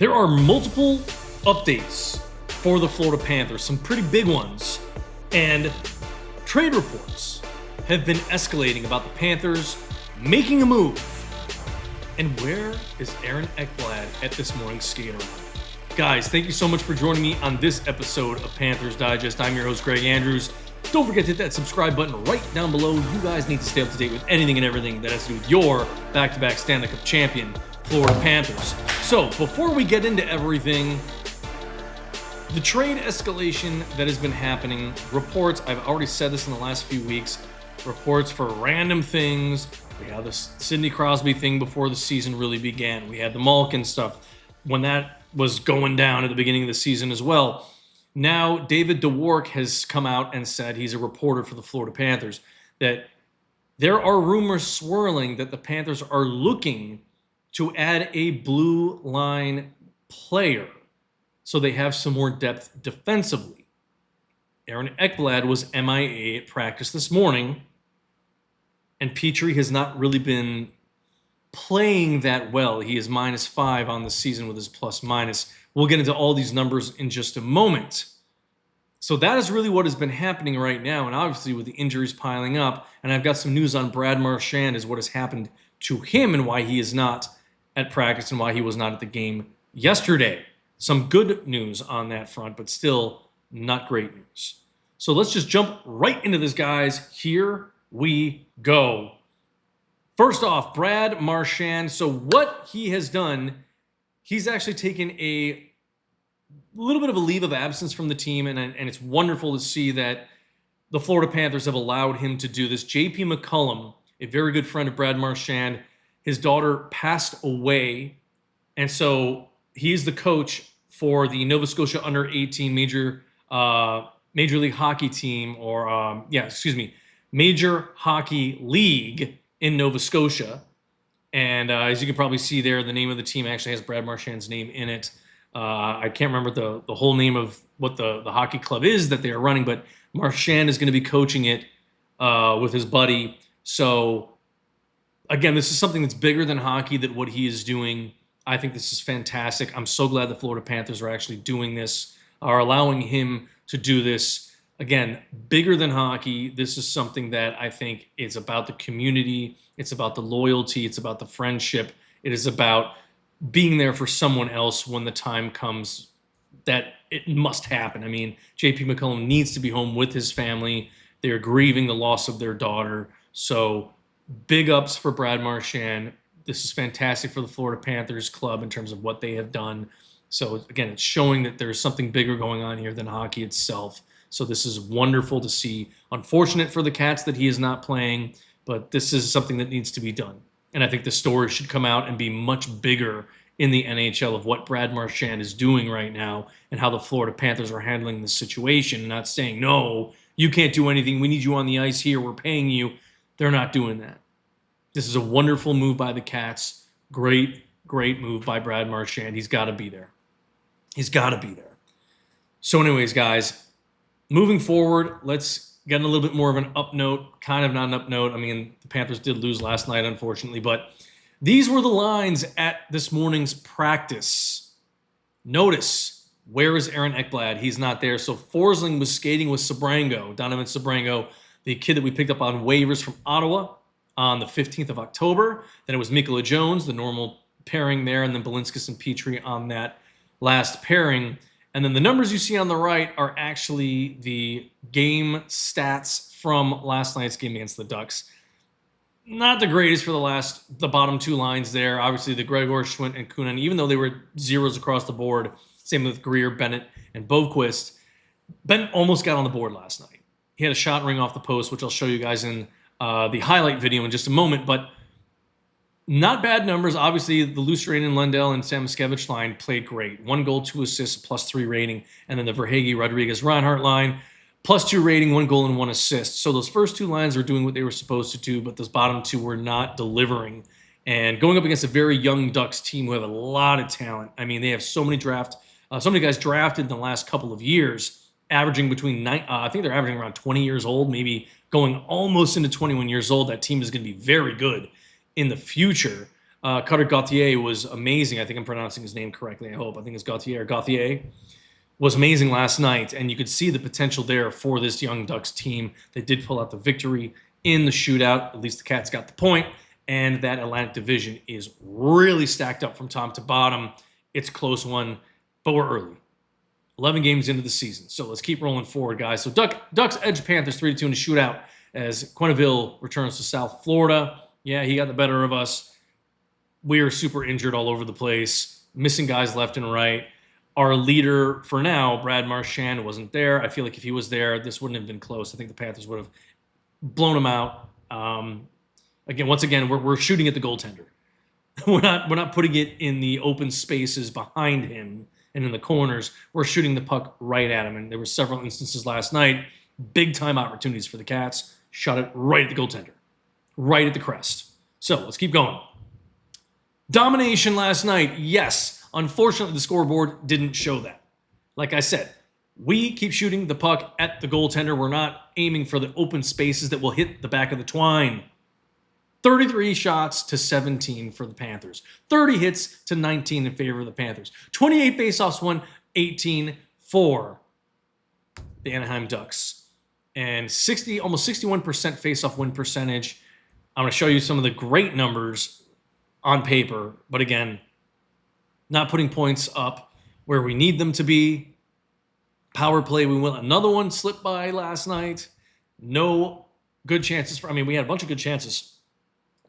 There are multiple updates for the Florida Panthers, some pretty big ones, and trade reports have been escalating about the Panthers making a move. And where is Aaron Ekblad at this morning's skate around? Guys, thank you so much for joining me on this episode of Panthers Digest. I'm your host, Greg Andrews. Don't forget to hit that subscribe button right down below. You guys need to stay up to date with anything and everything that has to do with your back-to-back Stanley Cup champion, Florida Panthers. So, before we get into everything, the trade escalation that has been happening, reports, I've already said this in the last few weeks, reports for random things. We had the Sidney Crosby thing before the season really began. We had the Malkin stuff when that was going down at the beginning of the season as well. Now, David DeWark has come out and said, he's a reporter for the Florida Panthers, that there are rumors swirling that the Panthers are looking to add a blue line player so they have some more depth defensively. Aaron Ekblad was MIA at practice this morning, and Petrie has not really been playing that well. He is -5 on the season with his plus-minus. We'll get into all these numbers in just a moment. So that is really what has been happening right now, and obviously with the injuries piling up, and I've got some news on Brad Marchand as what has happened to him and why he is not at practice and why he was not at the game yesterday. Some good news on that front, but still not great news. So let's just jump right into this, guys. Here we go. First off, Brad Marchand. So what he has done, he's actually taken a little bit of a leave of absence from the team, and it's wonderful to see that the Florida Panthers have allowed him to do this. JP McCullum, a very good friend of Brad Marchand, his daughter passed away, and so he's the coach for the Nova Scotia under-18 Major League Hockey team, or Major Hockey League in Nova Scotia. And as you can probably see there, the name of the team actually has Brad Marchand's name in it. I can't remember the whole name of what the hockey club is that they are running, but Marchand is going to be coaching it with his buddy. So, again, this is something that's bigger than hockey, that what he is doing. I think this is fantastic. I'm so glad the Florida Panthers are actually doing this, are allowing him to do this. Again, bigger than hockey. This is something that I think is about the community. It's about the loyalty. It's about the friendship. It is about being there for someone else when the time comes that it must happen. I mean, JP McCullum needs to be home with his family. They are grieving the loss of their daughter. So big ups for Brad Marchand. This is fantastic for the Florida Panthers club in terms of what they have done. So again, it's showing that there's something bigger going on here than hockey itself. So this is wonderful to see. Unfortunate for the Cats that he is not playing, but this is something that needs to be done. And I think the story should come out and be much bigger in the NHL of what Brad Marchand is doing right now and how the Florida Panthers are handling this situation, and not saying, no, you can't do anything. We need you on the ice here. We're paying you. They're not doing that. This is a wonderful move by the Cats. Great, great move by Brad Marchand. He's got to be there. He's got to be there. So anyways, guys, moving forward, let's get a little bit more of an up note, kind of not an up note. I mean, the Panthers did lose last night, unfortunately, but these were the lines at this morning's practice. Notice, where is Aaron Ekblad? He's not there. So Forsling was skating with Sebrango, Donovan Sebrango, the kid that we picked up on waivers from Ottawa on the 15th of October. Then it was Mikola Jones, the normal pairing there, and then Balinskis and Petrie on that last pairing. And then the numbers you see on the right are actually the game stats from last night's game against the Ducks. Not the greatest for the bottom two lines there. Obviously, the Gregor, Schwint, and Kunin, even though they were zeros across the board, same with Greer, Bennett, and Boquist. Bennett almost got on the board last night. He had a shot ring off the post, which I'll show you guys in the highlight video in just a moment, but not bad numbers. Obviously, the Lucian, Lundell, and Samoskevich line played great. 1 goal, 2 assists, +3 rating. And then the Verhaeghe, Rodriguez, Reinhart line, +2 rating, 1 goal and 1 assist. So those first two lines were doing what they were supposed to do, but those bottom two were not delivering. And going up against a very young Ducks team who have a lot of talent. I mean, they have so many guys drafted in the last couple of years, averaging between, I think they're averaging around 20 years old, maybe going almost into 21 years old. That team is going to be very good in the future. Cutter Gauthier was amazing. I think I'm pronouncing his name correctly. I hope. I think it's Gauthier. Gauthier was amazing last night, and you could see the potential there for this young Ducks team. They did pull out the victory in the shootout. At least the Cats got the point, and that Atlantic Division is really stacked up from top to bottom. It's a close one, but we're early. 11 games into the season, so let's keep rolling forward, guys. So Ducks edge Panthers 3-2 in the shootout as Quenneville returns to South Florida. Yeah, he got the better of us. We are super injured all over the place, missing guys left and right. Our leader for now, Brad Marchand, wasn't there. I feel like if he was there, this wouldn't have been close. I think the Panthers would have blown him out. Once again, we're shooting at the goaltender. We're not putting it in the open spaces behind him and in the corners. We're shooting the puck right at him. And there were several instances last night, big time opportunities for the Cats. Shot it right at the goaltender, right at the crest. So let's keep going. Domination last night, yes. Unfortunately, the scoreboard didn't show that. Like I said, we keep shooting the puck at the goaltender. We're not aiming for the open spaces that will hit the back of the twine. 33 shots to 17 for the Panthers. 30 hits to 19 in favor of the Panthers. 28 faceoffs won, 18 for the Anaheim Ducks. And almost 61% faceoff win percentage. I'm going to show you some of the great numbers on paper, but again, not putting points up where we need them to be. Power play, we went another one slipped by last night. No good chances we had a bunch of good chances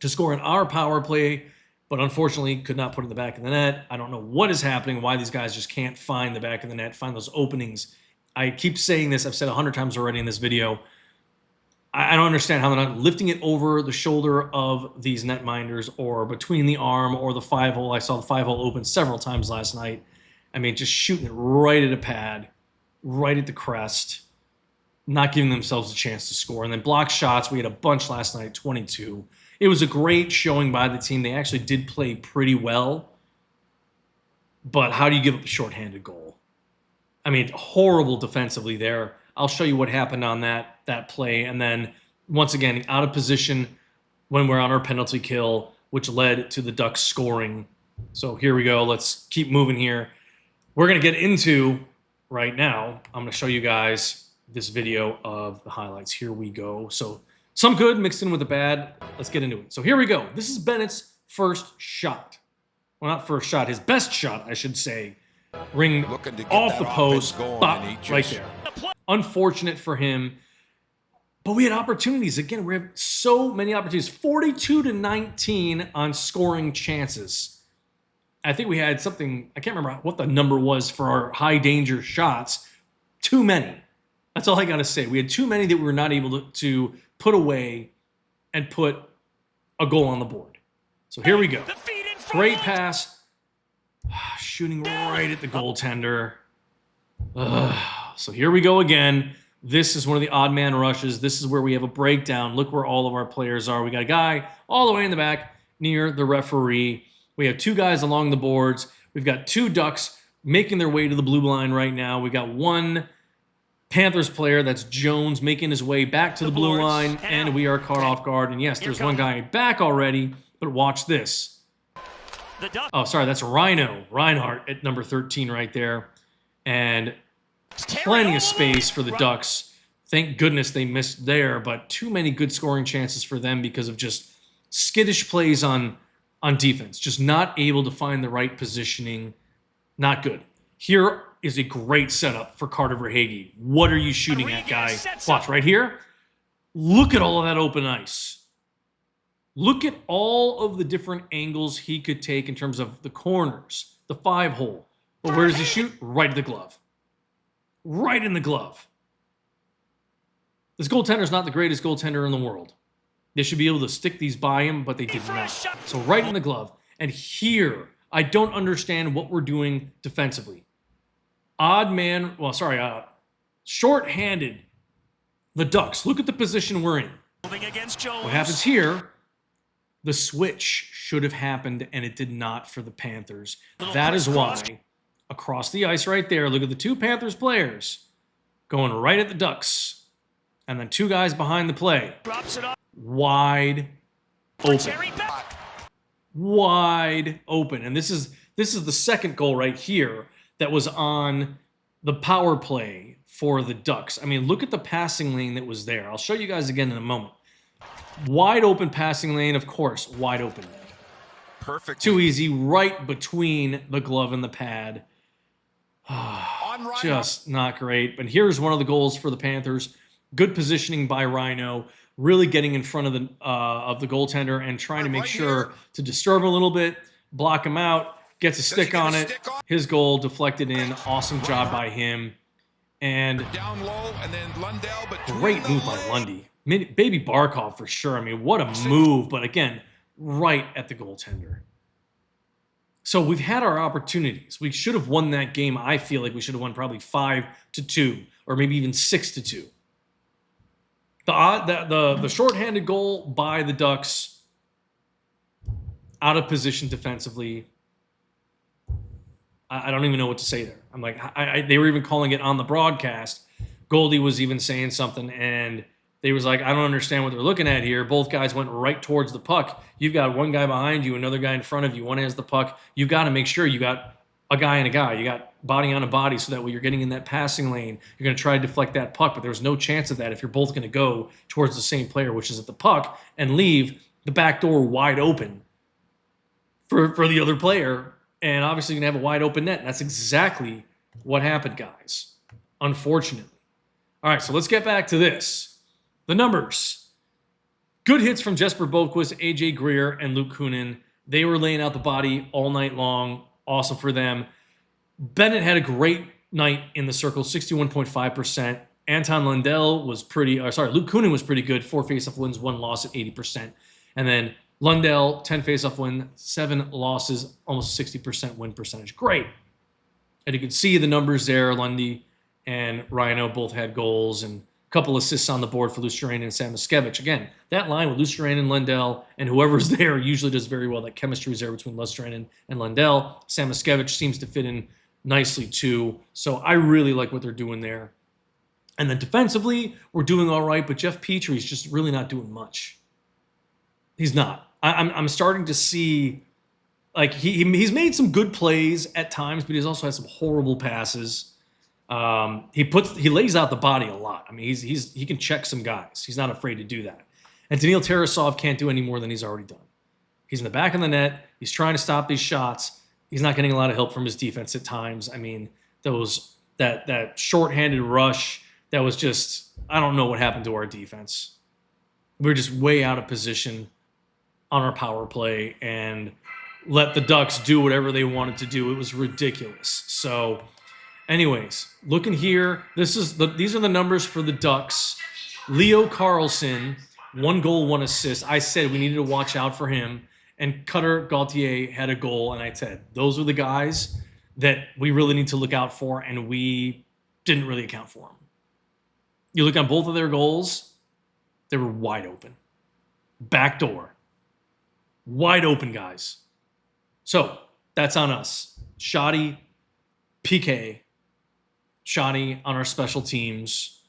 to score in our power play, but unfortunately could not put in the back of the net. I don't know what is happening, why these guys just can't find the back of the net, find those openings. I keep saying this, I've said 100 times already in this video. I don't understand how they're not lifting it over the shoulder of these netminders or between the arm or the 5-hole. I saw the 5-hole open several times last night. Just shooting it right at a pad, right at the crest, not giving themselves a chance to score. And then block shots, we had a bunch last night, 22. It was a great showing by the team. They actually did play pretty well. But how do you give up a shorthanded goal? Horrible defensively there. I'll show you what happened on that play. And then, once again, out of position when we're on our penalty kill, which led to the Ducks scoring. So here we go. Let's keep moving here. We're going to get into, right now, I'm going to show you guys this video of the highlights. Here we go. So some good mixed in with the bad. Let's get into it. So here we go. This is Bennett's first shot. Well, not first shot. His best shot, I should say. Ring off the post. Bop, right there. Unfortunate for him, but we had opportunities. Again, we have so many opportunities. 42-19 on scoring chances. I think we had something, I can't remember what the number was for our high danger shots. Too many. That's all I got to say. We had too many that we were not able to put away and put a goal on the board. So here we go. Great pass. Shooting right at the goaltender. So here we go again. This is one of the odd man rushes. This is where we have a breakdown. Look where all of our players are. We got a guy all the way in the back near the referee. We have two guys along the boards. We've got two Ducks making their way to the blue line right now. We got one Panthers player, that's Jones, making his way back to the blue line, and we are caught off guard. And yes, there's one guy back already, but watch this. Oh, sorry, that's Reinhart at number 13 right there. And plenty of space for the Ducks. Thank goodness they missed there, but too many good scoring chances for them because of just skittish plays on defense. Just not able to find the right positioning. Not good. Here is a great setup for Carter Verhaeghe. What are you shooting at, guy? Watch right here. Look at all of that open ice. Look at all of the different angles he could take in terms of the corners, the 5-hole. But where does he shoot? Right at the glove. Right in the glove. This goaltender's not the greatest goaltender in the world. They should be able to stick these by him, but they did not. So right in the glove. And here, I don't understand what we're doing defensively. Short-handed. The Ducks. Look at the position we're in. What happens here? The switch should have happened, and it did not for the Panthers. That is why, across the ice right there, look at the two Panthers players going right at the Ducks. And then two guys behind the play. Wide open. wide open. And this is the second goal right here that was on the power play for the Ducks. I mean, look at the passing lane that was there. I'll show you guys again in a moment. Wide open passing lane, of course, wide open. Perfect. Too easy, right between the glove and the pad. Just not great. But here's one of the goals for the Panthers. Good positioning by Rhino, really getting in front of the goaltender and trying to make sure to disturb him a little bit, block him out, gets a stick on it. His goal deflected in. Awesome job by him. And down low, and then Lundell, but great move by Lundy. Baby Barkov for sure. I mean, what a move. But again, right at the goaltender. So we've had our opportunities. We should have won that game. I feel like we should have won probably 5-2 or maybe even 6-2. The shorthanded goal by the Ducks, out of position defensively. I don't even know what to say there. I'm like, they were even calling it on the broadcast. Goldie was even saying something, and they was like, I don't understand what they're looking at here. Both guys went right towards the puck. You've got one guy behind you, another guy in front of you. One has the puck. You've got to make sure you got a guy and a guy. You got body on a body, so that way you're getting in that passing lane. You're going to try to deflect that puck, but there's no chance of that if you're both going to go towards the same player, which is at the puck, and leave the back door wide open for the other player. And obviously you're going to have a wide open net. And that's exactly what happened, guys, unfortunately. All right, so let's get back to this. The numbers. Good hits from Jesper Boquist, AJ Greer, and Luke Kunin. They were laying out the body all night long. Awesome for them. Bennett had a great night in the circle, 61.5%. Anton Lundell was Luke Kunin was pretty good. 4 faceoff wins, 1 loss at 80%. And then Lundell, 10 faceoff wins, 7 losses, almost 60% win percentage. Great. And you can see the numbers there. Lundy and Rhino both had goals and a couple assists on the board for Lucian and Samoskevich. Again, that line with Lucian and Lundell and whoever's there usually does very well. That chemistry is there between Lucian and Lundell. Samoskevich seems to fit in nicely too. So I really like what they're doing there. And then defensively, we're doing all right, but Jeff Petry's just really not doing much. He's not. I'm starting to see, like, he's made some good plays at times, but he's also had some horrible passes. He lays out the body a lot. I mean, he can check some guys. He's not afraid to do that. And Daniil Tarasov can't do any more than he's already done. He's in the back of the net. He's trying to stop these shots. He's not getting a lot of help from his defense at times. I mean, that shorthanded rush, that was just, I don't know what happened to our defense. We were just way out of position on our power play and let the Ducks do whatever they wanted to do. It was ridiculous. So anyways, looking here, these are the numbers for the Ducks. Leo Carlson, 1 goal, 1 assist. I said we needed to watch out for him. And Cutter Gauthier had a goal, and I said those are the guys that we really need to look out for, and we didn't really account for them. You look on both of their goals, they were wide open. Back door. Wide open, guys. So that's on us. Shoddy, PK, shoddy on our special teams.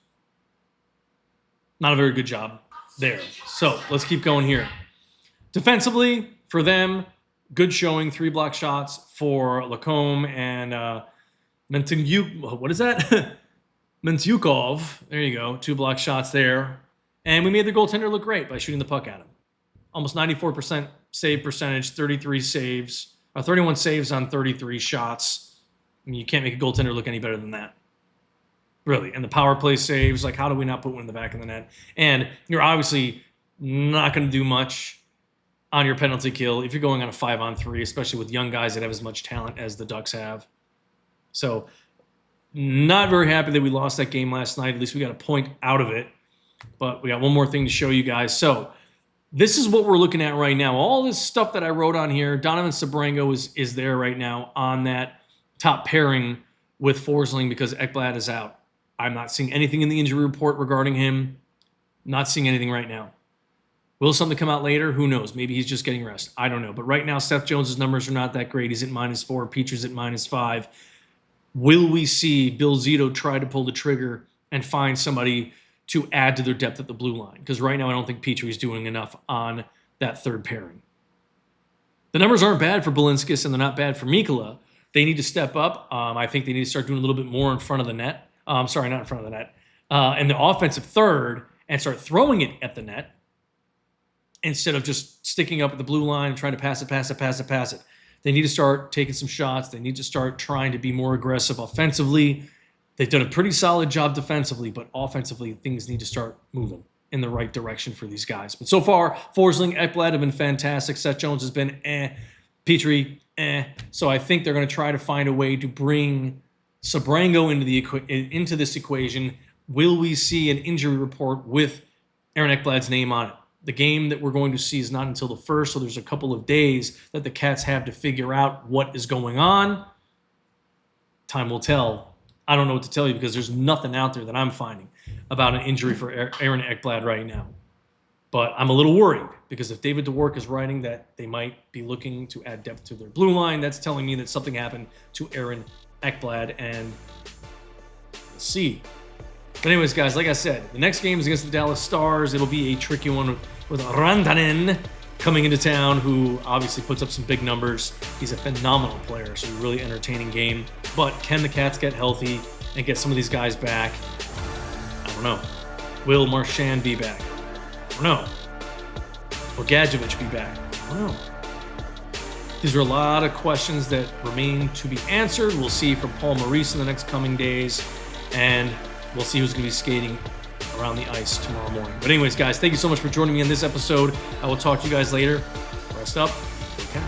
Not a very good job there. So let's keep going here. Defensively, for them, good showing. 3 block shots for Lacombe and what is that? Mentyukov. There you go. 2 block shots there. And we made the goaltender look great by shooting the puck at him. Almost 94% save percentage, 31 saves on 33 shots. I mean, you can't make a goaltender look any better than that. Really. And the power play saves, like, how do we not put one in the back of the net? And you're obviously not going to do much on your penalty kill if you're going on a 5-on-3, especially with young guys that have as much talent as the Ducks have. So not very happy that we lost that game last night. At least we got a point out of it. But we got one more thing to show you guys. So this is what we're looking at right now. All this stuff that I wrote on here, Donovan Sabrango is there right now on that top pairing with Forsling because Ekblad is out. I'm not seeing anything in the injury report regarding him. Not seeing anything right now. Will something come out later? Who knows? Maybe he's just getting rest. I don't know. But right now, Seth Jones' numbers are not that great. He's at -4. Petry's at -5. Will we see Bill Zito try to pull the trigger and find somebody to add to their depth at the blue line? Because right now, I don't think Petry's doing enough on that third pairing. The numbers aren't bad for Balinskis, and they're not bad for Mikkola. They need to step up. I think they need to start doing a little bit more in front of the net. Sorry, not in front of the net. And the offensive third, and start throwing it at the net instead of just sticking up at the blue line and trying to pass it. They need to start taking some shots. They need to start trying to be more aggressive offensively. They've done a pretty solid job defensively, but offensively, things need to start moving in the right direction for these guys. But so far, Forsling, Ekblad have been fantastic. Seth Jones has been Petrie, So I think they're going to try to find a way to bring Sabrango into this equation. Will we see an injury report with Aaron Ekblad's name on it? The game that we're going to see is not until the 1st, so there's a couple of days that the Cats have to figure out what is going on. Time will tell. I don't know what to tell you because there's nothing out there that I'm finding about an injury for Aaron Ekblad right now. But I'm a little worried because if David DeWark is writing that they might be looking to add depth to their blue line, that's telling me that something happened to Aaron Ekblad, and we'll see. But anyways, guys, like I said, the next game is against the Dallas Stars. It'll be a tricky one with Rantanen coming into town, who obviously puts up some big numbers. He's a phenomenal player, so a really entertaining game. But can the Cats get healthy and get some of these guys back? I don't know. Will Marchand be back? I don't know. Will Gadjovich be back? I don't know. These are a lot of questions that remain to be answered. We'll see from Paul Maurice in the next coming days, and we'll see who's going to be skating around the ice tomorrow morning. But anyways, guys, thank you so much for joining me in this episode. I will talk to you guys later. Rest up. Okay.